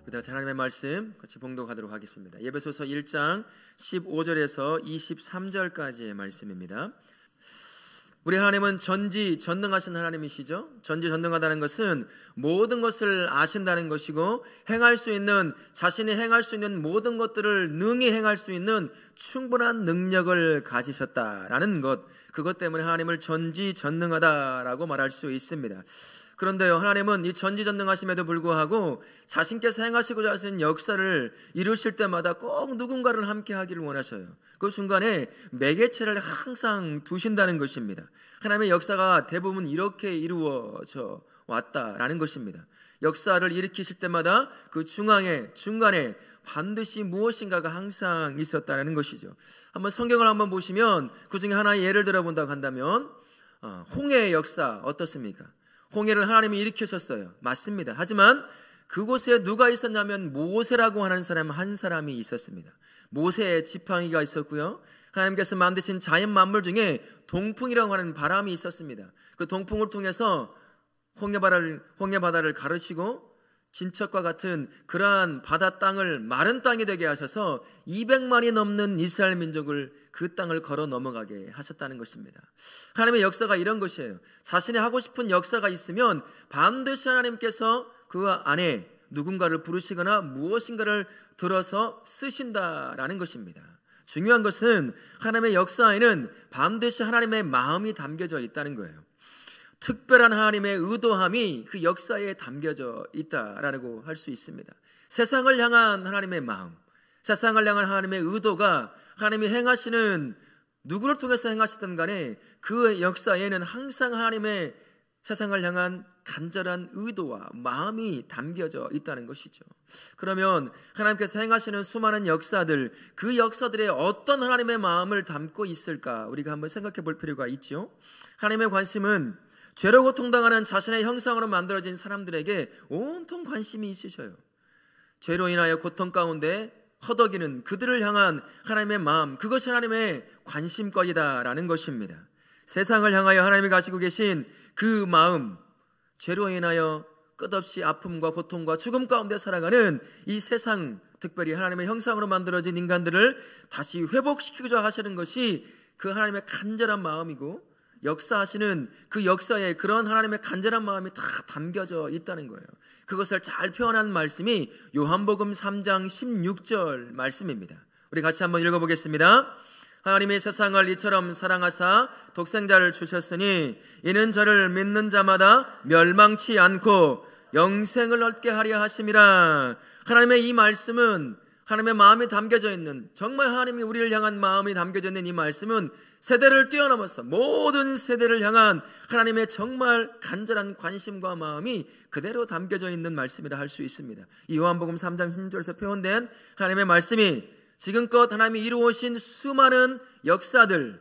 그다음 하나님의 말씀 같이 봉독하도록 하겠습니다. 에베소서 1장 15절에서 23절까지의 말씀입니다. 우리 하나님은 전지전능하신 하나님이시죠. 전지전능하다는 것은 모든 것을 아신다는 것이고 자신이 행할 수 있는 모든 것들을 능히 행할 수 있는 충분한 능력을 가지셨다라는 것, 그것 때문에 하나님을 전지전능하다라고 말할 수 있습니다. 그런데요, 하나님은 이 전지전능하심에도 불구하고 자신께서 행하시고자 하시는 역사를 이루실 때마다 꼭 누군가를 함께 하기를 원하셔요. 그 중간에 매개체를 항상 두신다는 것입니다. 하나님의 역사가 대부분 이렇게 이루어져 왔다라는 것입니다. 역사를 일으키실 때마다 그 중간에 반드시 무엇인가가 항상 있었다는 것이죠. 한번 성경을 한번 보시면 그 중에 하나의 예를 들어본다고 한다면 홍해의 역사 어떻습니까? 홍해를 하나님이 일으키셨어요. 맞습니다. 하지만 그곳에 누가 있었냐면 모세라고 하는 사람 한 사람이 있었습니다. 모세의 지팡이가 있었고요, 하나님께서 만드신 자연 만물 중에 동풍이라고 하는 바람이 있었습니다. 그 동풍을 통해서 홍해바다를 가르시고 진척과 같은 그러한 바다 땅을 마른 땅이 되게 하셔서 200만이 넘는 이스라엘 민족을 그 땅을 걸어 넘어가게 하셨다는 것입니다. 하나님의 역사가 이런 것이에요. 자신이 하고 싶은 역사가 있으면 반드시 하나님께서 그 안에 누군가를 부르시거나 무엇인가를 들어서 쓰신다라는 것입니다. 중요한 것은 하나님의 역사에는 반드시 하나님의 마음이 담겨져 있다는 거예요. 특별한 하나님의 의도함이 그 역사에 담겨져 있다라고 할 수 있습니다. 세상을 향한 하나님의 마음, 세상을 향한 하나님의 의도가 하나님이 행하시는 누구를 통해서 행하시든 간에 그 역사에는 항상 하나님의 세상을 향한 간절한 의도와 마음이 담겨져 있다는 것이죠. 그러면 하나님께서 행하시는 수많은 역사들, 그 역사들에 어떤 하나님의 마음을 담고 있을까 우리가 한번 생각해 볼 필요가 있죠. 하나님의 관심은 죄로 고통당하는 자신의 형상으로 만들어진 사람들에게 온통 관심이 있으셔요. 죄로 인하여 고통 가운데 허덕이는 그들을 향한 하나님의 마음, 그것이 하나님의 관심거리다라는 것입니다. 세상을 향하여 하나님이 가지고 계신 그 마음, 죄로 인하여 끝없이 아픔과 고통과 죽음 가운데 살아가는 이 세상, 특별히 하나님의 형상으로 만들어진 인간들을 다시 회복시키고자 하시는 것이 그 하나님의 간절한 마음이고, 역사하시는 그 역사에 그런 하나님의 간절한 마음이 다 담겨져 있다는 거예요. 그것을 잘 표현한 말씀이 요한복음 3장 16절 말씀입니다. 우리 같이 한번 읽어보겠습니다. 하나님이 세상을 이처럼 사랑하사 독생자를 주셨으니 이는 저를 믿는 자마다 멸망치 않고 영생을 얻게 하려 하심이라. 하나님의 이 말씀은, 하나님의 마음이 담겨져 있는, 정말 하나님이 우리를 향한 마음이 담겨져 있는 이 말씀은 세대를 뛰어넘어서 모든 세대를 향한 하나님의 정말 간절한 관심과 마음이 그대로 담겨져 있는 말씀이라 할 수 있습니다. 이 요한복음 3장 16절에서 표현된 하나님의 말씀이 지금껏 하나님이 이루어오신 수많은 역사들,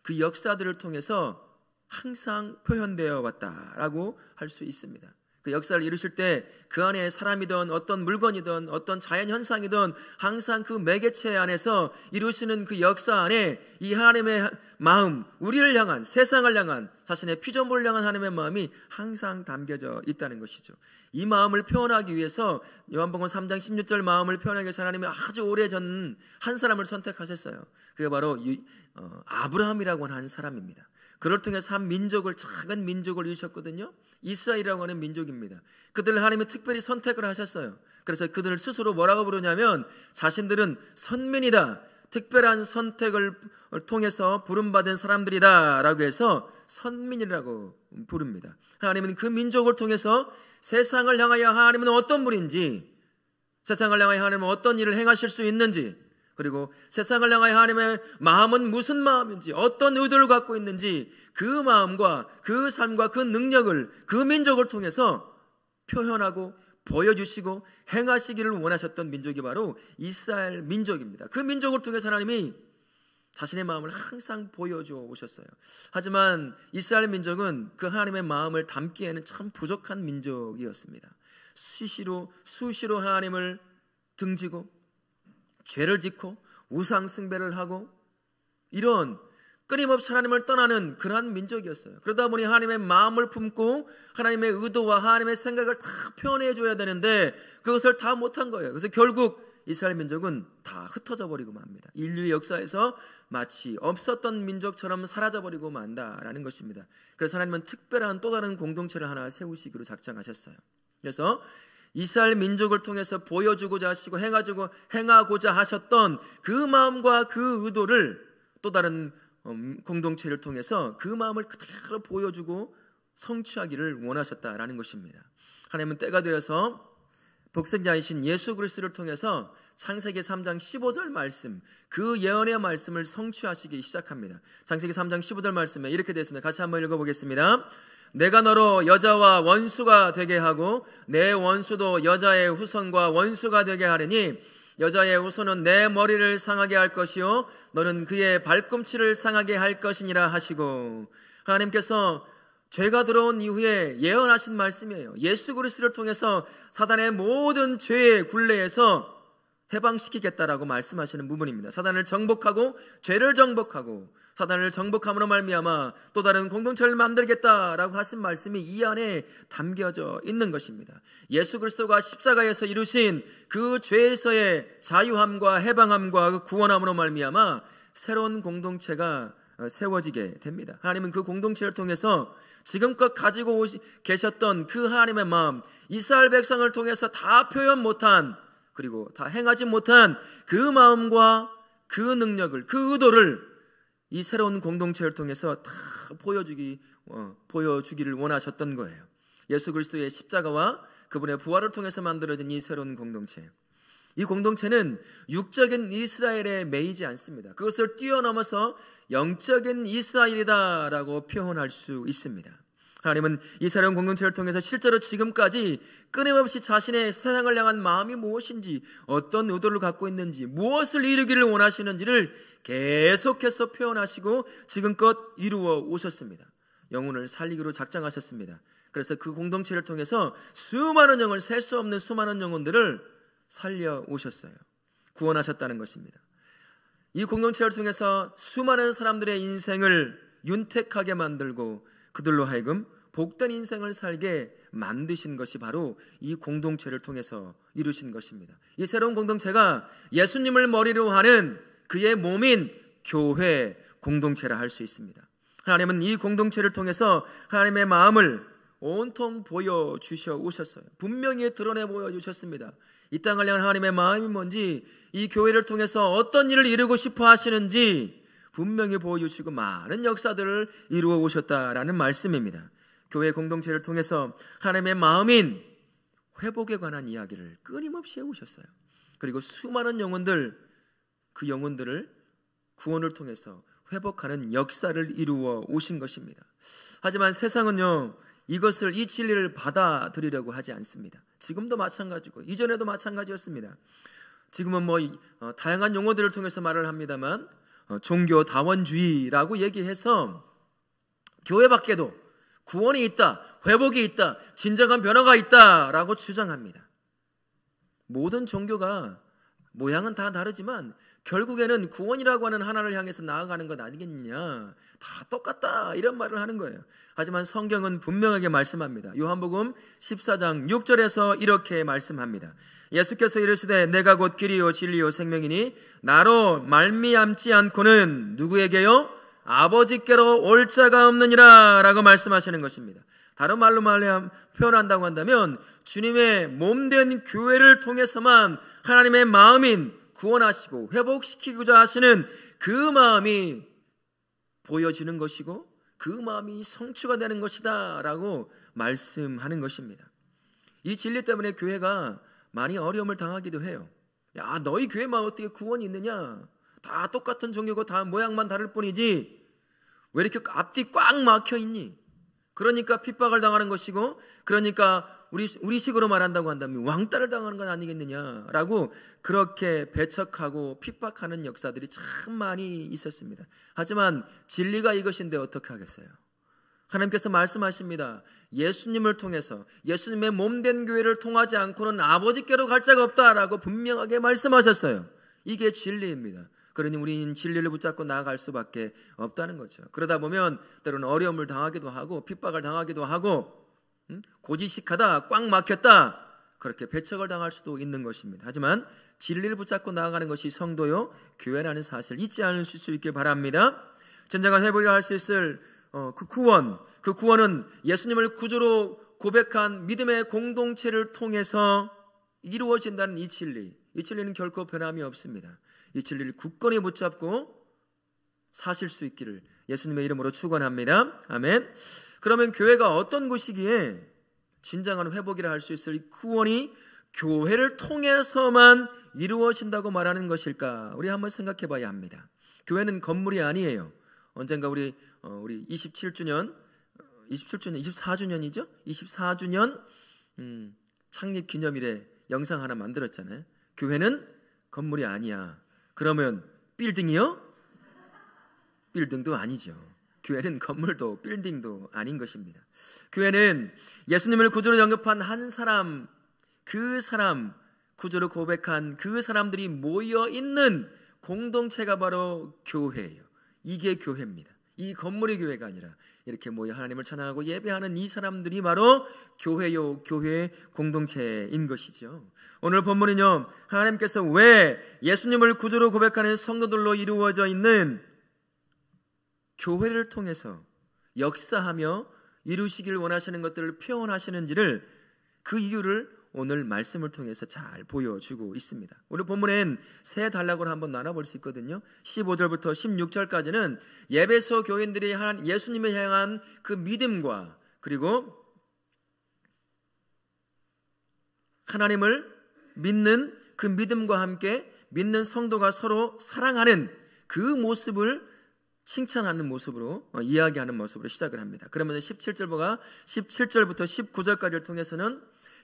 그 역사들을 통해서 항상 표현되어 왔다라고 할 수 있습니다. 그 역사를 이루실 때 그 안에 사람이든 어떤 물건이든 어떤 자연현상이든 항상 그 매개체 안에서 이루시는 그 역사 안에 이 하나님의 마음, 우리를 향한, 세상을 향한, 자신의 피조물을 향한 하나님의 마음이 항상 담겨져 있다는 것이죠. 이 마음을 표현하기 위해서 요한복음 3장 16절 마음을 표현하기 위해서 하나님이 아주 오래전 한 사람을 선택하셨어요. 그게 바로 아브라함이라고 하는 한 사람입니다. 그를 통해서 한 민족을, 작은 민족을 이루셨거든요. 이스라엘이라고 하는 민족입니다. 그들을 하나님이 특별히 선택을 하셨어요. 그래서 그들을 스스로 뭐라고 부르냐면 자신들은 선민이다, 특별한 선택을 통해서 부름받은 사람들이다 라고 해서 선민이라고 부릅니다. 하나님은 그 민족을 통해서 세상을 향하여 하나님은 어떤 분인지, 세상을 향하여 하나님은 어떤 일을 행하실 수 있는지, 그리고 세상을 향하여 하나님의 마음은 무슨 마음인지, 어떤 의도를 갖고 있는지, 그 마음과 그 삶과 그 능력을 그 민족을 통해서 표현하고 보여주시고 행하시기를 원하셨던 민족이 바로 이스라엘 민족입니다. 그 민족을 통해서 하나님이 자신의 마음을 항상 보여줘 오셨어요. 하지만 이스라엘 민족은 그 하나님의 마음을 담기에는 참 부족한 민족이었습니다. 수시로 하나님을 등지고 죄를 짓고 우상 숭배를 하고 이런 끊임없이 하나님을 떠나는 그러한 민족이었어요. 그러다 보니 하나님의 마음을 품고 하나님의 의도와 하나님의 생각을 다 표현해 줘야 되는데 그것을 다 못한 거예요. 그래서 결국 이스라엘 민족은 다 흩어져 버리고 맙니다. 인류의 역사에서 마치 없었던 민족처럼 사라져 버리고 만다라는 것입니다. 그래서 하나님은 특별한 또 다른 공동체를 하나 세우시기로 작정하셨어요. 그래서 이스라엘 민족을 통해서 보여주고자 하시고 행하고자 하셨던 그 마음과 그 의도를 또 다른 공동체를 통해서 그 마음을 그대로 보여주고 성취하기를 원하셨다라는 것입니다. 하나님은 때가 되어서 독생자이신 예수 그리스도를 통해서 창세기 3장 15절 말씀, 그 예언의 말씀을 성취하시기 시작합니다. 창세기 3장 15절 말씀에 이렇게 되어 있습니다. 같이 한번 읽어보겠습니다. 내가 너로 여자와 원수가 되게 하고 내 원수도 여자의 후손과 원수가 되게 하리니 여자의 후손은 내 머리를 상하게 할 것이요 너는 그의 발꿈치를 상하게 할 것이니라 하시고, 하나님께서 죄가 들어온 이후에 예언하신 말씀이에요. 예수 그리스도를 통해서 사단의 모든 죄의 굴레에서 해방시키겠다라고 말씀하시는 부분입니다. 사단을 정복하고 죄를 정복하고 사단을 정복함으로 말미암아 또 다른 공동체를 만들겠다라고 하신 말씀이 이 안에 담겨져 있는 것입니다. 예수 그리스도가 십자가에서 이루신 그 죄에서의 자유함과 해방함과 그 구원함으로 말미암아 새로운 공동체가 세워지게 됩니다. 하나님은 그 공동체를 통해서 지금껏 가지고 계셨던 그 하나님의 마음, 이스라엘 백성을 통해서 다 표현 못한 그리고 다 행하지 못한 그 마음과 그 능력을, 그 의도를 이 새로운 공동체를 통해서 다 보여주기를 원하셨던 거예요. 예수 그리스도의 십자가와 그분의 부활을 통해서 만들어진 이 새로운 공동체, 이 공동체는 육적인 이스라엘에 매이지 않습니다. 그것을 뛰어넘어서 영적인 이스라엘이다라고 표현할 수 있습니다. 하나님은 이 새로운 공동체를 통해서 실제로 지금까지 끊임없이 자신의 세상을 향한 마음이 무엇인지, 어떤 의도를 갖고 있는지, 무엇을 이루기를 원하시는지를 계속해서 표현하시고 지금껏 이루어 오셨습니다. 영혼을 살리기로 작정하셨습니다. 그래서 그 공동체를 통해서 수많은 영을, 셀 수 없는 수많은 영혼들을 살려 오셨어요. 구원하셨다는 것입니다. 이 공동체를 통해서 수많은 사람들의 인생을 윤택하게 만들고 그들로 하여금 복된 인생을 살게 만드신 것이 바로 이 공동체를 통해서 이루신 것입니다. 이 새로운 공동체가 예수님을 머리로 하는 그의 몸인 교회 공동체라 할 수 있습니다. 하나님은 이 공동체를 통해서 하나님의 마음을 온통 보여주셔 오셨어요. 분명히 드러내 보여주셨습니다. 이 땅을 향한 하나님의 마음이 뭔지, 이 교회를 통해서 어떤 일을 이루고 싶어 하시는지 분명히 보여주시고 많은 역사들을 이루어 오셨다라는 말씀입니다. 교회 공동체를 통해서 하나님의 마음인 회복에 관한 이야기를 끊임없이 해오셨어요. 그리고 수많은 영혼들, 그 영혼들을 구원을 통해서 회복하는 역사를 이루어 오신 것입니다. 하지만 세상은요, 이것을, 이 진리를 받아들이려고 하지 않습니다. 지금도 마찬가지고 이전에도 마찬가지였습니다. 지금은 다양한 용어들을 통해서 말을 합니다만 종교 다원주의라고 얘기해서 교회 밖에도 구원이 있다, 회복이 있다, 진정한 변화가 있다라고 주장합니다. 모든 종교가 모양은 다 다르지만 결국에는 구원이라고 하는 하나를 향해서 나아가는 것 아니겠느냐, 다 똑같다, 이런 말을 하는 거예요. 하지만 성경은 분명하게 말씀합니다. 요한복음 14장 6절에서 이렇게 말씀합니다. 예수께서 이르시되 내가 곧 길이요 진리요 생명이니 나로 말미암지 않고는 누구에게요? 아버지께로 올 자가 없느니라 라고 말씀하시는 것입니다. 다른 말로 표현한다고 한다면 주님의 몸된 교회를 통해서만 하나님의 마음인 구원하시고 회복시키고자 하시는 그 마음이 보여지는 것이고 그 마음이 성취가 되는 것이다 라고 말씀하는 것입니다. 이 진리 때문에 교회가 많이 어려움을 당하기도 해요. 야, 너희 교회만 어떻게 구원이 있느냐, 다 똑같은 종교고 다 모양만 다를 뿐이지 왜 이렇게 앞뒤 꽉 막혀 있니? 그러니까 핍박을 당하는 것이고, 그러니까 우리 식으로 말한다고 한다면 왕따를 당하는 건 아니겠느냐라고 그렇게 배척하고 핍박하는 역사들이 참 많이 있었습니다. 하지만 진리가 이것인데 어떻게 하겠어요? 하나님께서 말씀하십니다. 예수님을 통해서, 예수님의 몸된 교회를 통하지 않고는 아버지께로 갈 자가 없다라고 분명하게 말씀하셨어요. 이게 진리입니다. 그러니 우리는 진리를 붙잡고 나아갈 수밖에 없다는 거죠. 그러다 보면 때로는 어려움을 당하기도 하고 핍박을 당하기도 하고 고지식하다, 꽉 막혔다, 그렇게 배척을 당할 수도 있는 것입니다. 하지만 진리를 붙잡고 나아가는 것이 성도요 교회라는 사실 잊지 않을 수 있길 바랍니다. 진정한 회복을 할 수 있을 그 구원은 예수님을 구주로 고백한 믿음의 공동체를 통해서 이루어진다는 이 진리는 결코 변함이 없습니다. 이 진리를 굳건히 붙잡고 사실 수 있기를 예수님의 이름으로 축원합니다. 아멘. 그러면 교회가 어떤 곳이기에 진정한 회복이라 할 수 있을 이 구원이 교회를 통해서만 이루어진다고 말하는 것일까? 우리 한번 생각해 봐야 합니다. 교회는 건물이 아니에요. 언젠가 우리 24주년이죠? 24주년 창립 기념일에 영상 하나 만들었잖아요. 교회는 건물이 아니야. 그러면 빌딩이요? 빌딩도 아니죠. 교회는 건물도 빌딩도 아닌 것입니다. 교회는 예수님을 구주로 영접한 한 사람, 그 사람, 구주로 고백한 그 사람들이 모여 있는 공동체가 바로 교회예요. 이게 교회입니다. 이 건물이 교회가 아니라 이렇게 모여 하나님을 찬양하고 예배하는 이 사람들이 바로 교회요, 교회 공동체인 것이죠. 오늘 본문은요, 하나님께서 왜 예수님을 구주로 고백하는 성도들로 이루어져 있는 교회를 통해서 역사하며 이루시길 원하시는 것들을 표현하시는지를, 그 이유를 오늘 말씀을 통해서 잘 보여주고 있습니다. 오늘 본문엔 세 단락으로 한번 나눠볼 수 있거든요. 15절부터 16절까지는 예배소 교인들이 예수님을 향한 그 믿음과, 그리고 하나님을 믿는 그 믿음과 함께 믿는 성도가 서로 사랑하는 그 모습을 칭찬하는 모습으로, 이야기하는 모습으로 시작을 합니다. 그러면 17절부터 19절까지를 통해서는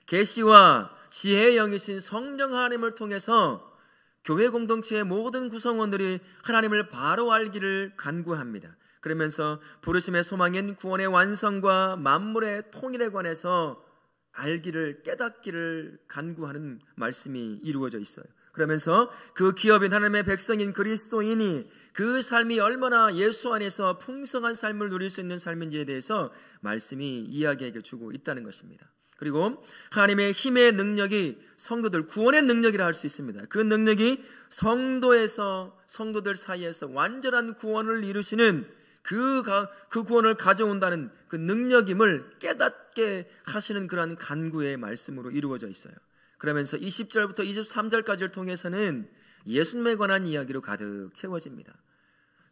계시와 지혜의 영이신 성령 하나님을 통해서 교회 공동체의 모든 구성원들이 하나님을 바로 알기를 간구합니다. 그러면서 부르심의 소망인 구원의 완성과 만물의 통일에 관해서 알기를, 깨닫기를 간구하는 말씀이 이루어져 있어요. 그러면서 그 기업인 하나님의 백성인 그리스도인이 그 삶이 얼마나 예수 안에서 풍성한 삶을 누릴 수 있는 삶인지에 대해서 말씀이 이야기해 주고 있다는 것입니다. 그리고 하나님의 힘의 능력이 성도들 구원의 능력이라 할 수 있습니다. 그 능력이 성도들 사이에서 완전한 구원을 이루시는 그 구원을 가져온다는 그 능력임을 깨닫게 하시는 그러한 간구의 말씀으로 이루어져 있어요. 그러면서 20절부터 23절까지를 통해서는 예수님에 관한 이야기로 가득 채워집니다.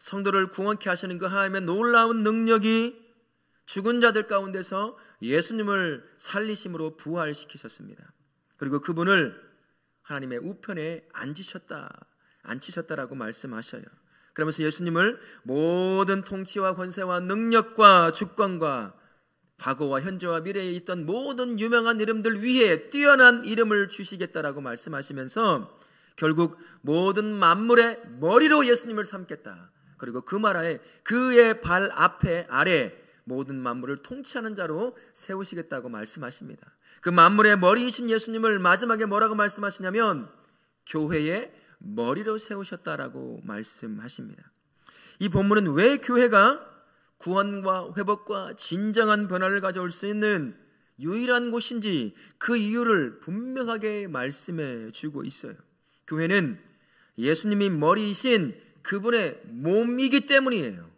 성도를 구원케 하시는 그 하나님의 놀라운 능력이 죽은 자들 가운데서 예수님을 살리심으로 부활시키셨습니다. 그리고 그분을 하나님의 우편에 앉히셨다라고 말씀하셔요. 그러면서 예수님을 모든 통치와 권세와 능력과 주권과 과거와 현재와 미래에 있던 모든 유명한 이름들 위에 뛰어난 이름을 주시겠다라고 말씀하시면서 결국 모든 만물의 머리로 예수님을 삼겠다. 그리고 그 나라에 그의 발 앞에 아래 모든 만물을 통치하는 자로 세우시겠다고 말씀하십니다. 그 만물의 머리이신 예수님을 마지막에 뭐라고 말씀하시냐면 교회의 머리로 세우셨다라고 말씀하십니다. 이 본문은 왜 교회가 구원과 회복과 진정한 변화를 가져올 수 있는 유일한 곳인지 그 이유를 분명하게 말씀해 주고 있어요. 교회는 예수님이 머리이신 그분의 몸이기 때문이에요.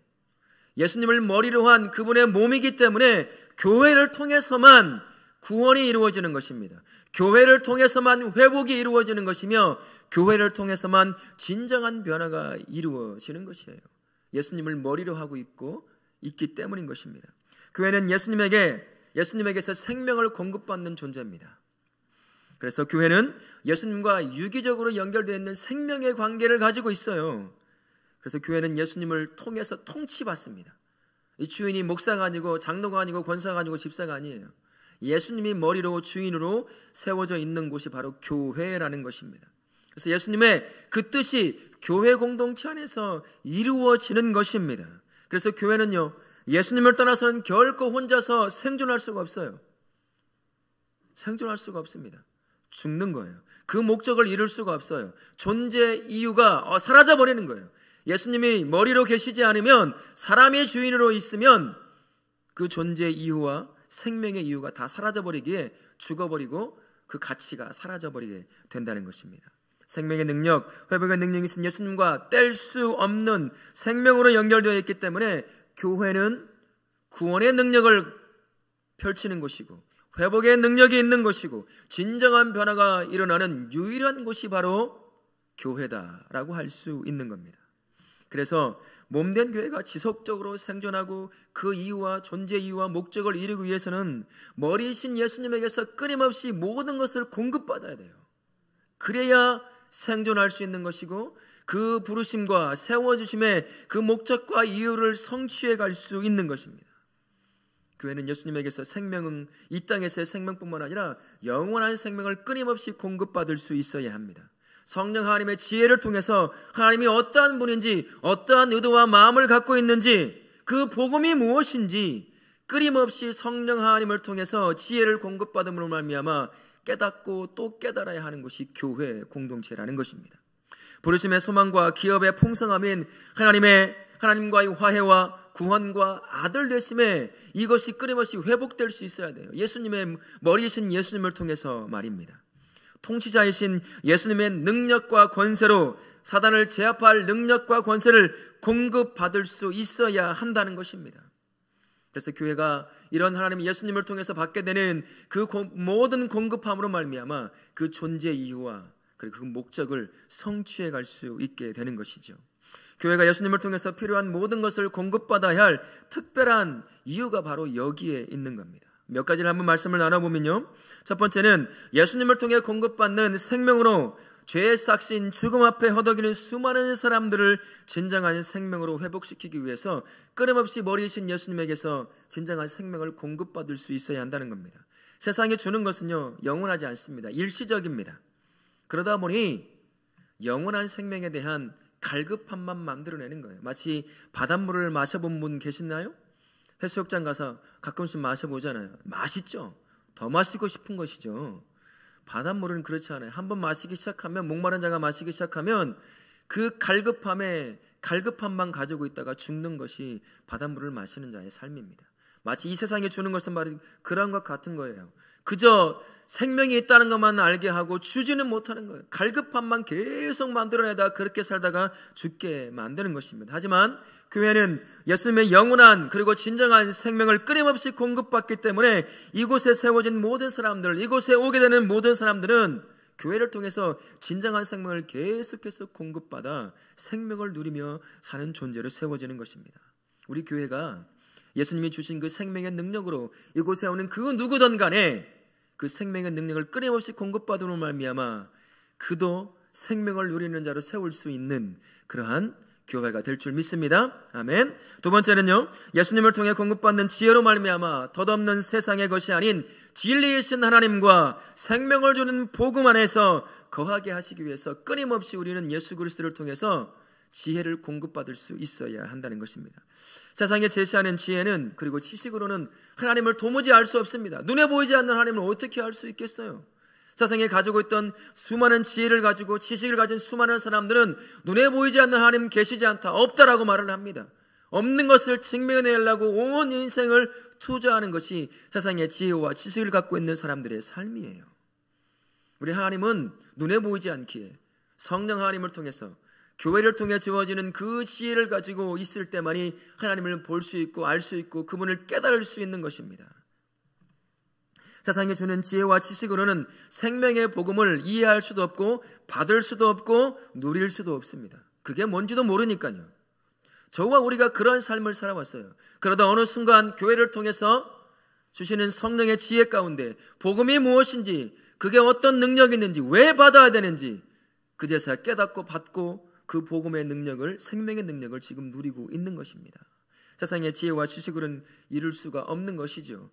예수님을 머리로 한 그분의 몸이기 때문에 교회를 통해서만 구원이 이루어지는 것입니다. 교회를 통해서만 회복이 이루어지는 것이며 교회를 통해서만 진정한 변화가 이루어지는 것이에요. 예수님을 머리로 하고 있기 때문인 것입니다. 교회는 예수님에게서 생명을 공급받는 존재입니다. 그래서 교회는 예수님과 유기적으로 연결되어 있는 생명의 관계를 가지고 있어요. 그래서 교회는 예수님을 통해서 통치받습니다. 이 주인이 목사가 아니고 장로가 아니고 권사가 아니고 집사가 아니에요. 예수님이 머리로 주인으로 세워져 있는 곳이 바로 교회라는 것입니다. 그래서 예수님의 그 뜻이 교회 공동체 안에서 이루어지는 것입니다. 그래서 교회는요, 예수님을 떠나서는 결코 혼자서 생존할 수가 없어요. 생존할 수가 없습니다. 죽는 거예요. 그 목적을 이룰 수가 없어요. 존재 이유가 사라져버리는 거예요. 예수님이 머리로 계시지 않으면, 사람이 주인으로 있으면 그 존재 이유와 생명의 이유가 다 사라져버리기에 죽어버리고 그 가치가 사라져버리게 된다는 것입니다. 생명의 능력, 회복의 능력이 있은 예수님과 뗄 수 없는 생명으로 연결되어 있기 때문에 교회는 구원의 능력을 펼치는 곳이고 회복의 능력이 있는 곳이고 진정한 변화가 일어나는 유일한 곳이 바로 교회다라고 할 수 있는 겁니다. 그래서 몸된 교회가 지속적으로 생존하고 그 이유와 존재 이유와 목적을 이루기 위해서는 머리이신 예수님에게서 끊임없이 모든 것을 공급받아야 돼요. 그래야 생존할 수 있는 것이고 그 부르심과 세워주심의 그 목적과 이유를 성취해 갈 수 있는 것입니다. 교회는 예수님에게서 생명은 이 땅에서의 생명뿐만 아니라 영원한 생명을 끊임없이 공급받을 수 있어야 합니다. 성령 하나님의 지혜를 통해서 하나님이 어떠한 분인지, 어떠한 의도와 마음을 갖고 있는지, 그 복음이 무엇인지 끊임없이 성령 하나님을 통해서 지혜를 공급받음으로 말미암아 깨닫고 또 깨달아야 하는 것이 교회 공동체라는 것입니다. 부르심의 소망과 기업의 풍성함인 하나님과의 화해와 구원과 아들 되심에 이것이 끊임없이 회복될 수 있어야 돼요. 예수님의 머리이신 예수님을 통해서 말입니다. 통치자이신 예수님의 능력과 권세로 사단을 제압할 능력과 권세를 공급받을 수 있어야 한다는 것입니다. 그래서 교회가 이런 하나님 예수님을 통해서 받게 되는 그 모든 공급함으로 말미암아 그 존재 이유와 그리고 그 목적을 성취해 갈 수 있게 되는 것이죠. 교회가 예수님을 통해서 필요한 모든 것을 공급받아야 할 특별한 이유가 바로 여기에 있는 겁니다. 몇 가지를 한번 말씀을 나눠보면요, 첫 번째는 예수님을 통해 공급받는 생명으로 죄의 싹신 죽음 앞에 허덕이는 수많은 사람들을 진정한 생명으로 회복시키기 위해서 끊임없이 머리이신 예수님에게서 진정한 생명을 공급받을 수 있어야 한다는 겁니다. 세상에 주는 것은요 영원하지 않습니다. 일시적입니다. 그러다 보니 영원한 생명에 대한 갈급함만 만들어내는 거예요. 마치 바닷물을 마셔본 분 계시나요? 해수욕장 가서 가끔씩 마셔보잖아요. 맛있죠? 더 마시고 싶은 것이죠. 바닷물은 그렇지 않아요. 한번 마시기 시작하면, 목마른 자가 마시기 시작하면 그 갈급함만 가지고 있다가 죽는 것이 바닷물을 마시는 자의 삶입니다. 마치 이 세상에 주는 것은 말이 그런 것 같은 거예요. 그저 생명이 있다는 것만 알게 하고 주지는 못하는 거예요. 갈급함만 계속 만들어내다가 그렇게 살다가 죽게 만드는 것입니다. 하지만 교회는 예수님의 영원한 그리고 진정한 생명을 끊임없이 공급받기 때문에 이곳에 세워진 모든 사람들, 이곳에 오게 되는 모든 사람들은 교회를 통해서 진정한 생명을 계속해서 공급받아 생명을 누리며 사는 존재로 세워지는 것입니다. 우리 교회가 예수님이 주신 그 생명의 능력으로 이곳에 오는 그 누구든 간에 그 생명의 능력을 끊임없이 공급받으로 말미암아 그도 생명을 누리는 자로 세울 수 있는 그러한 교회가 될 줄 믿습니다. 아멘. 두 번째는요, 예수님을 통해 공급받는 지혜로 말미암아 덧없는 세상의 것이 아닌 진리이신 하나님과 생명을 주는 복음 안에서 거하게 하시기 위해서 끊임없이 우리는 예수 그리스도를 통해서 지혜를 공급받을 수 있어야 한다는 것입니다. 세상에 제시하는 지혜는, 그리고 지식으로는 하나님을 도무지 알 수 없습니다. 눈에 보이지 않는 하나님을 어떻게 알 수 있겠어요? 세상에 가지고 있던 수많은 지혜를 가지고 지식을 가진 수많은 사람들은 눈에 보이지 않는 하나님 계시지 않다, 없다라고 말을 합니다. 없는 것을 증명해내려고 온 인생을 투자하는 것이 세상의 지혜와 지식을 갖고 있는 사람들의 삶이에요. 우리 하나님은 눈에 보이지 않기에 성령 하나님을 통해서 교회를 통해 주어지는 그 지혜를 가지고 있을 때만이 하나님을 볼 수 있고 알 수 있고 그분을 깨달을 수 있는 것입니다. 세상에 주는 지혜와 지식으로는 생명의 복음을 이해할 수도 없고 받을 수도 없고 누릴 수도 없습니다. 그게 뭔지도 모르니까요. 저와 우리가 그런 삶을 살아왔어요. 그러다 어느 순간 교회를 통해서 주시는 성령의 지혜 가운데 복음이 무엇인지, 그게 어떤 능력이 있는지, 왜 받아야 되는지 그제서야 깨닫고 받고 그 복음의 능력을, 생명의 능력을 지금 누리고 있는 것입니다. 세상의 지혜와 지식으로는 이룰 수가 없는 것이죠.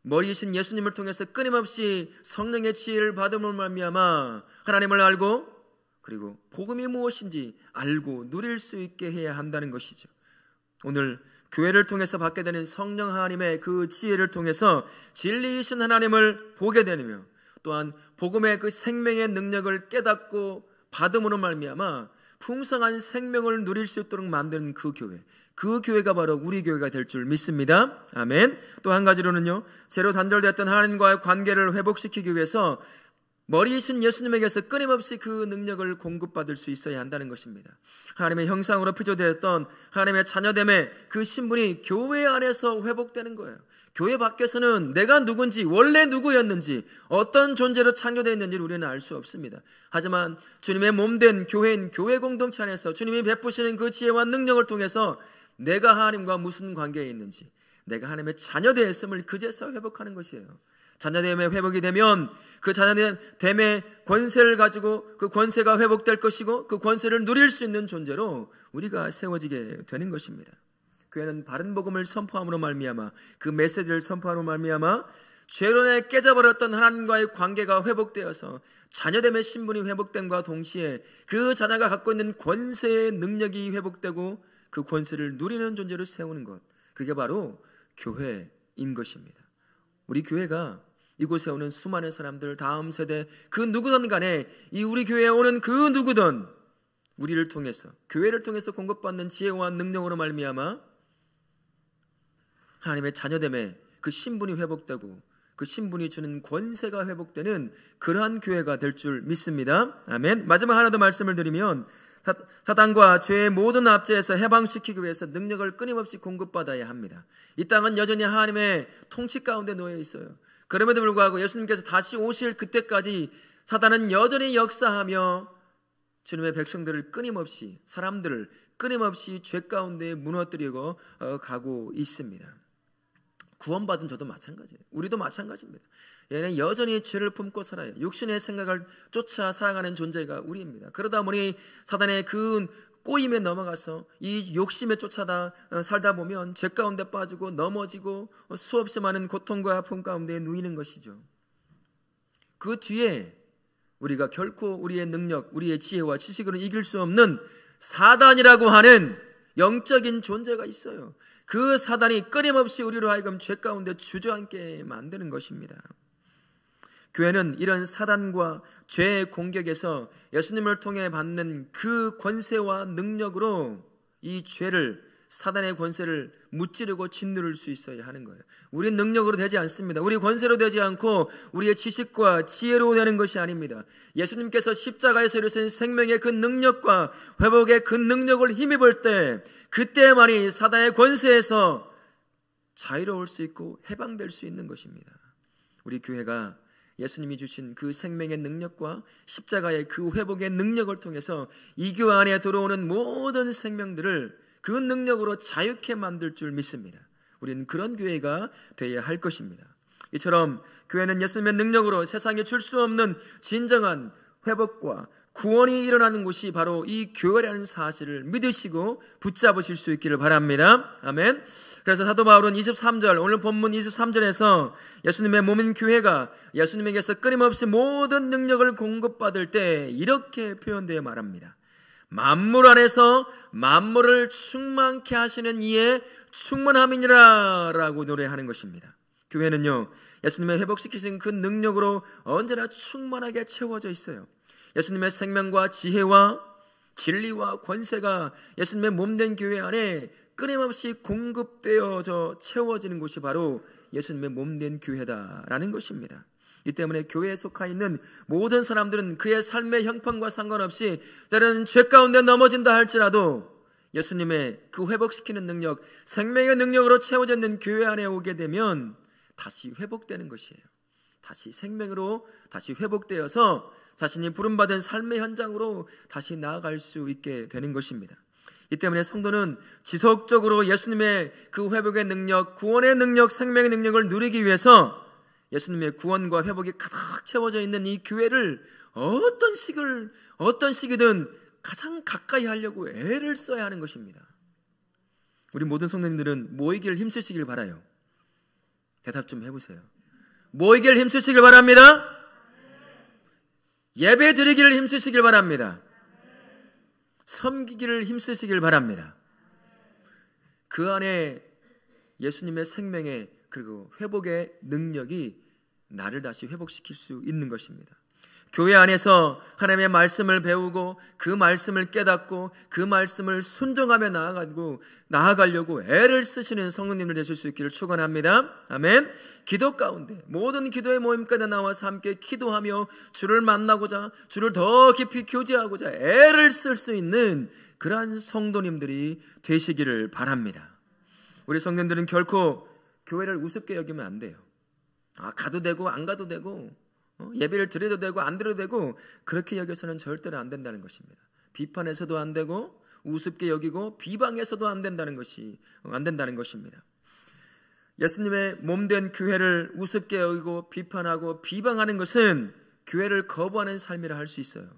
머리이신 예수님을 통해서 끊임없이 성령의 지혜를 받음으로 말미암아 하나님을 알고 그리고 복음이 무엇인지 알고 누릴 수 있게 해야 한다는 것이죠. 오늘 교회를 통해서 받게 되는 성령 하나님의 그 지혜를 통해서 진리이신 하나님을 보게 되며 또한 복음의 그 생명의 능력을 깨닫고 받음으로 말미암아 풍성한 생명을 누릴 수 있도록 만드는 그 교회, 그 교회가 바로 우리 교회가 될 줄 믿습니다. 아멘. 또 한 가지로는요, 죄로 단절되었던 하나님과의 관계를 회복시키기 위해서 머리이신 예수님에게서 끊임없이 그 능력을 공급받을 수 있어야 한다는 것입니다. 하나님의 형상으로 피조되었던 하나님의 자녀됨의 그 신분이 교회 안에서 회복되는 거예요. 교회 밖에서는 내가 누군지, 원래 누구였는지, 어떤 존재로 창조되어 있는지를 우리는 알 수 없습니다. 하지만 주님의 몸된 교회인 교회 공동체 안에서 주님이 베푸시는 그 지혜와 능력을 통해서 내가 하나님과 무슨 관계에 있는지, 내가 하나님의 자녀되었음을 그제서 회복하는 것이에요. 자녀됨의 회복이 되면 그 자녀됨의 권세를 가지고 그 권세가 회복될 것이고 그 권세를 누릴 수 있는 존재로 우리가 세워지게 되는 것입니다. 교회는 바른 복음을 선포함으로 말미암아, 그 메시지를 선포함으로 말미암아 죄론에 깨져버렸던 하나님과의 관계가 회복되어서 자녀됨의 신분이 회복됨과 동시에 그 자녀가 갖고 있는 권세의 능력이 회복되고 그 권세를 누리는 존재로 세우는 것, 그게 바로 교회인 것입니다. 우리 교회가 이곳에 오는 수많은 사람들, 다음 세대 그 누구든 간에 이 우리 교회에 오는 그 누구든 우리를 통해서, 교회를 통해서 공급받는 지혜와 능력으로 말미암아 하나님의 자녀됨의 그 신분이 회복되고 그 신분이 주는 권세가 회복되는 그러한 교회가 될 줄 믿습니다. 아멘. 마지막 하나 더 말씀을 드리면, 사단과 죄의 모든 압제에서 해방시키기 위해서 능력을 끊임없이 공급받아야 합니다. 이 땅은 여전히 하나님의 통치 가운데 놓여 있어요. 그럼에도 불구하고 예수님께서 다시 오실 그때까지 사단은 여전히 역사하며 주님의 백성들을 끊임없이, 사람들을 끊임없이 죄 가운데 무너뜨리고 가고 있습니다. 구원받은 저도 마찬가지예요. 우리도 마찬가지입니다. 얘는 여전히 죄를 품고 살아요. 육신의 생각을 쫓아 살아가는 존재가 우리입니다. 그러다 보니 사단의 그 꼬임에 넘어가서 이 욕심에 쫓아다 살다 보면 죄 가운데 빠지고 넘어지고 수없이 많은 고통과 아픔 가운데 누이는 것이죠. 그 뒤에 우리가 결코 우리의 능력, 우리의 지혜와 지식으로 이길 수 없는 사단이라고 하는 영적인 존재가 있어요. 그 사단이 끊임없이 우리로 하여금 죄 가운데 주저앉게 만드는 것입니다. 교회는 이런 사단과 죄의 공격에서 예수님을 통해 받는 그 권세와 능력으로 이 죄를, 사단의 권세를 무찌르고 짓누를 수 있어야 하는 거예요. 우리 능력으로 되지 않습니다. 우리 권세로 되지 않고 우리의 지식과 지혜로 되는 것이 아닙니다. 예수님께서 십자가에서 이루신 생명의 그 능력과 회복의 그 능력을 힘입을 때, 그때만이 사단의 권세에서 자유로울 수 있고 해방될 수 있는 것입니다. 우리 교회가 예수님이 주신 그 생명의 능력과 십자가의 그 회복의 능력을 통해서 이 교회 안에 들어오는 모든 생명들을 그 능력으로 자유케 만들 줄 믿습니다. 우리는 그런 교회가 되어야 할 것입니다. 이처럼 교회는 예수님의 능력으로 세상에 줄 수 없는 진정한 회복과 구원이 일어나는 곳이 바로 이 교회라는 사실을 믿으시고 붙잡으실 수 있기를 바랍니다. 아멘. 그래서 사도 바울은 23절, 오늘 본문 23절에서 예수님의 몸인 교회가 예수님에게서 끊임없이 모든 능력을 공급받을 때 이렇게 표현되어 말합니다. 만물 안에서 만물을 충만케 하시는 이의 충만함이니라 라고 노래하는 것입니다. 교회는요, 예수님의 회복시키신 그 능력으로 언제나 충만하게 채워져 있어요. 예수님의 생명과 지혜와 진리와 권세가 예수님의 몸된 교회 안에 끊임없이 공급되어져 채워지는 곳이 바로 예수님의 몸된 교회다라는 것입니다. 이 때문에 교회에 속하 있는 모든 사람들은 그의 삶의 형편과 상관없이 때로는 죄 가운데 넘어진다 할지라도 예수님의 그 회복시키는 능력, 생명의 능력으로 채워져 있는 교회 안에 오게 되면 다시 회복되는 것이에요. 다시 생명으로 다시 회복되어서 자신이 부름받은 삶의 현장으로 다시 나아갈 수 있게 되는 것입니다. 이 때문에 성도는 지속적으로 예수님의 그 회복의 능력, 구원의 능력, 생명의 능력을 누리기 위해서 예수님의 구원과 회복이 가득 채워져 있는 이 교회를 어떤 시기든 가장 가까이 하려고 애를 써야 하는 것입니다. 우리 모든 성도님들은 모이기를 힘쓰시길 바라요. 대답 좀 해보세요. 모이기를 힘쓰시길 바랍니다. 예배 드리기를 힘쓰시길 바랍니다. 섬기기를 힘쓰시길 바랍니다. 그 안에 예수님의 생명의 그리고 회복의 능력이 나를 다시 회복시킬 수 있는 것입니다. 교회 안에서 하나님의 말씀을 배우고 그 말씀을 깨닫고 그 말씀을 순종하며 나아가려고 애를 쓰시는 성도님들 되실 수 있기를 축원합니다. 아멘. 기도 가운데 모든 기도의 모임까지 나와서 함께 기도하며 주를 만나고자, 주를 더 깊이 교제하고자 애를 쓸 수 있는 그러한 성도님들이 되시기를 바랍니다. 우리 성도님들은 결코 교회를 우습게 여기면 안 돼요. 가도 되고 안 가도 되고 예배를 드려도 되고 안 드려도 되고 그렇게 여겨서는 절대로 안 된다는 것입니다. 비판해서도 안 되고 우습게 여기고 비방해서도 안 된다는 것입니다. 예수님의 몸된 교회를 우습게 여기고 비판하고 비방하는 것은 교회를 거부하는 삶이라 할 수 있어요.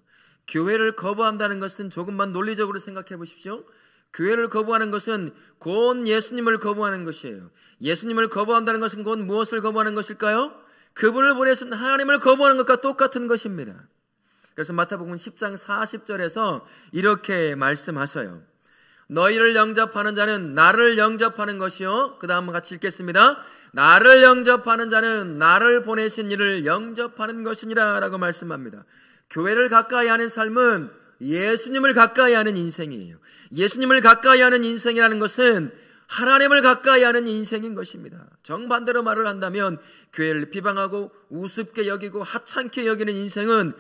교회를 거부한다는 것은 조금만 논리적으로 생각해 보십시오. 교회를 거부하는 것은 곧 예수님을 거부하는 것이에요. 예수님을 거부한다는 것은 곧 무엇을 거부하는 것일까요? 그분을 보내신 하나님을 거부하는 것과 똑같은 것입니다. 그래서 마태복음 10장 40절에서 이렇게 말씀하셔요. 너희를 영접하는 자는 나를 영접하는 것이요, 그 다음 같이 읽겠습니다. 나를 영접하는 자는 나를 보내신 이를 영접하는 것이니라 라고 말씀합니다. 교회를 가까이 하는 삶은 예수님을 가까이 하는 인생이에요. 예수님을 가까이 하는 인생이라는 것은 하나님을 가까이 하는 인생인 것입니다. 정반대로 말을 한다면 교회를 비방하고 우습게 여기고 하찮게 여기는 인생은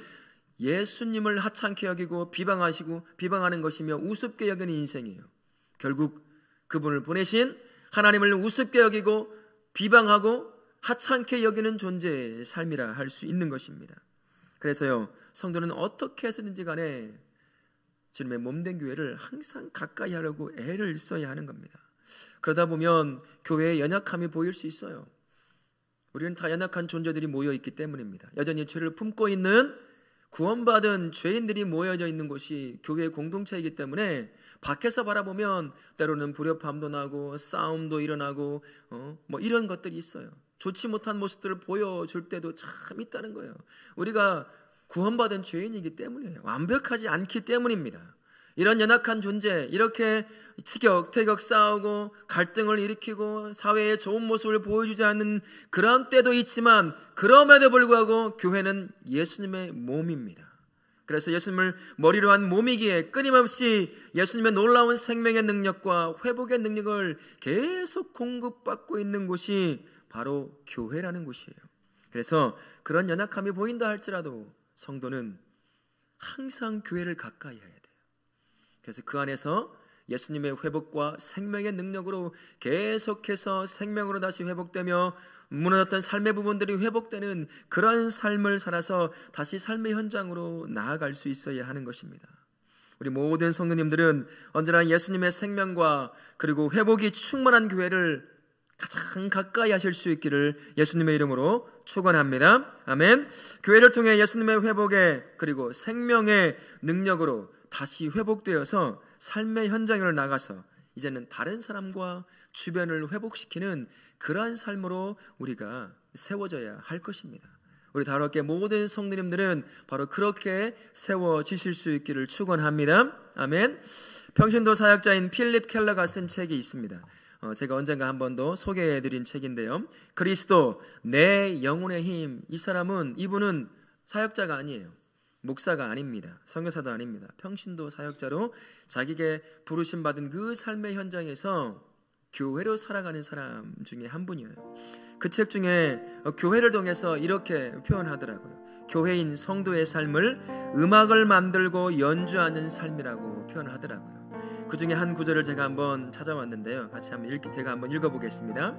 예수님을 하찮게 여기고 비방하는 것이며 우습게 여기는 인생이에요. 결국 그분을 보내신 하나님을 우습게 여기고 비방하고 하찮게 여기는 존재의 삶이라 할 수 있는 것입니다. 그래서요, 성도는 어떻게 해서든지 간에 주님의 몸된 교회를 항상 가까이 하려고 애를 써야 하는 겁니다. 그러다 보면 교회의 연약함이 보일 수 있어요. 우리는 다 연약한 존재들이 모여있기 때문입니다. 여전히 죄를 품고 있는 구원받은 죄인들이 모여져 있는 곳이 교회의 공동체이기 때문에 밖에서 바라보면 때로는 불협화음도 나고 싸움도 일어나고 이런 것들이 있어요. 좋지 못한 모습들을 보여줄 때도 참 있다는 거예요. 우리가 구원받은 죄인이기 때문이에요. 완벽하지 않기 때문입니다. 이런 연약한 존재, 이렇게 티격태격 싸우고 갈등을 일으키고 사회에 좋은 모습을 보여주지 않는 그런 때도 있지만, 그럼에도 불구하고 교회는 예수님의 몸입니다. 그래서 예수님을 머리로 한 몸이기에 끊임없이 예수님의 놀라운 생명의 능력과 회복의 능력을 계속 공급받고 있는 곳이 바로 교회라는 곳이에요. 그래서 그런 연약함이 보인다 할지라도 성도는 항상 교회를 가까이 해야 돼요. 그래서 그 안에서 예수님의 회복과 생명의 능력으로 계속해서 생명으로 다시 회복되며 무너졌던 삶의 부분들이 회복되는 그런 삶을 살아서 다시 삶의 현장으로 나아갈 수 있어야 하는 것입니다. 우리 모든 성도님들은 언제나 예수님의 생명과 그리고 회복이 충만한 교회를 가장 가까이 하실 수 있기를 예수님의 이름으로 축원합니다. 아멘. 교회를 통해 예수님의 회복에 그리고 생명의 능력으로 다시 회복되어서 삶의 현장으로 나가서 이제는 다른 사람과 주변을 회복시키는 그러한 삶으로 우리가 세워져야 할 것입니다. 우리 다락계 모든 성도님들은 바로 그렇게 세워지실 수 있기를 축원합니다. 아멘. 평신도 사역자인 필립 켈러가 쓴 책이 있습니다. 제가 언젠가 한 번 더 소개해드린 책인데요. 그리스도 내 영혼의 힘. 이분은 사역자가 아니에요. 목사가 아닙니다. 선교사도 아닙니다. 평신도 사역자로 자기에게 부르심 받은 그 삶의 현장에서 교회로 살아가는 사람 중에 한 분이에요. 그 책 중에 교회를 통해서 이렇게 표현하더라고요. 교회인 성도의 삶을 음악을 만들고 연주하는 삶이라고 표현하더라고요. 그 중에 한 구절을 제가 한번 찾아왔는데요. 제가 한번 읽어보겠습니다.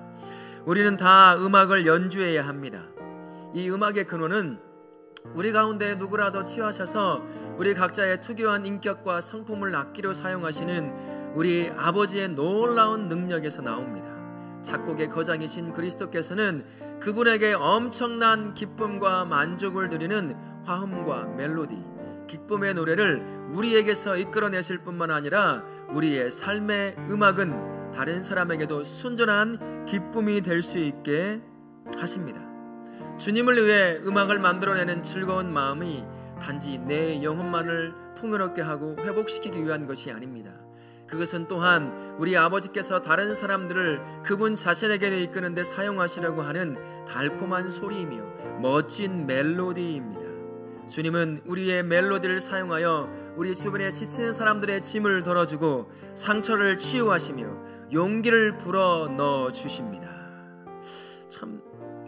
우리는 다 음악을 연주해야 합니다. 이 음악의 근원은 우리 가운데 누구라도 취하셔서 우리 각자의 특유한 인격과 성품을 악기로 사용하시는 우리 아버지의 놀라운 능력에서 나옵니다. 작곡의 거장이신 그리스도께서는 그분에게 엄청난 기쁨과 만족을 드리는 화음과 멜로디, 기쁨의 노래를 우리에게서 이끌어내실 뿐만 아니라 우리의 삶의 음악은 다른 사람에게도 순전한 기쁨이 될 수 있게 하십니다. 주님을 위해 음악을 만들어내는 즐거운 마음이 단지 내 영혼만을 풍요롭게 하고 회복시키기 위한 것이 아닙니다. 그것은 또한 우리 아버지께서 다른 사람들을 그분 자신에게 이끄는 데 사용하시려고 하는 달콤한 소리이며 멋진 멜로디입니다. 주님은 우리의 멜로디를 사용하여 우리 주변에 지치는 사람들의 짐을 덜어주고 상처를 치유하시며 용기를 불어넣어 주십니다. 참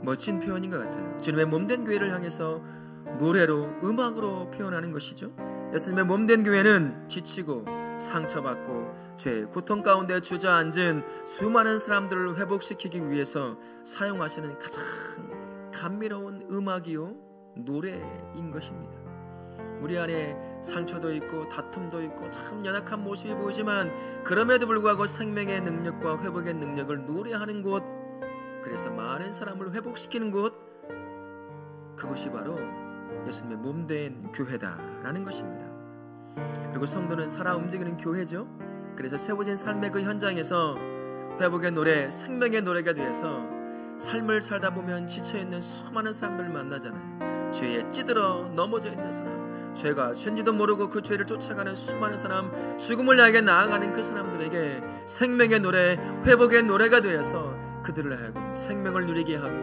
멋진 표현인 것 같아요. 주님의 몸된 교회를 향해서 노래로, 음악으로 표현하는 것이죠. 예수님의 몸된 교회는 지치고 상처받고 죄, 고통 가운데 주저앉은 수많은 사람들을 회복시키기 위해서 사용하시는 가장 감미로운 음악이요, 노래인 것입니다. 우리 안에 상처도 있고 다툼도 있고 참 연약한 모습이 보이지만 그럼에도 불구하고 생명의 능력과 회복의 능력을 노래하는 곳, 그래서 많은 사람을 회복시키는 곳, 그것이 바로 예수님의 몸된 교회다라는 것입니다. 그리고 성도는 살아 움직이는 교회죠. 그래서 세워진 삶의 그 현장에서 회복의 노래, 생명의 노래가 되어서 삶을 살다 보면 지쳐있는 수많은 사람들을 만나잖아요. 죄에 찌들어 넘어져 있는 사람, 죄가 죄인지도 모르고 그 죄를 쫓아가는 수많은 사람, 죽음을 향해 나아가는 그 사람들에게 생명의 노래, 회복의 노래가 되어서 그들을 하여금 생명을 누리게 하고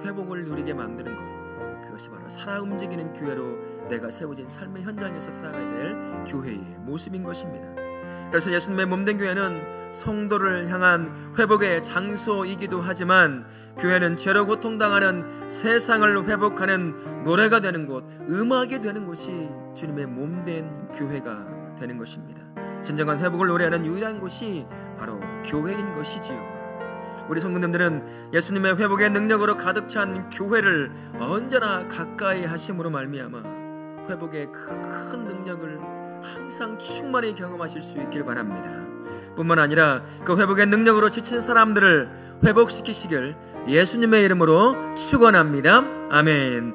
회복을 누리게 만드는 것, 그것이 바로 살아 움직이는 교회로 내가 세워진 삶의 현장에서 살아가야 될 교회의 모습인 것입니다. 그래서 예수님의 몸된 교회는 성도를 향한 회복의 장소이기도 하지만 교회는 죄로 고통당하는 세상을 회복하는 노래가 되는 곳, 음악이 되는 곳이 주님의 몸된 교회가 되는 것입니다. 진정한 회복을 노래하는 유일한 곳이 바로 교회인 것이지요. 우리 성도님들은 예수님의 회복의 능력으로 가득 찬 교회를 언제나 가까이 하심으로 말미암아 회복의 큰 능력을 항상 충만히 경험하실 수 있길 바랍니다. 뿐만 아니라 그 회복의 능력으로 지친 사람들을 회복시키시길 예수님의 이름으로 축원합니다. 아멘.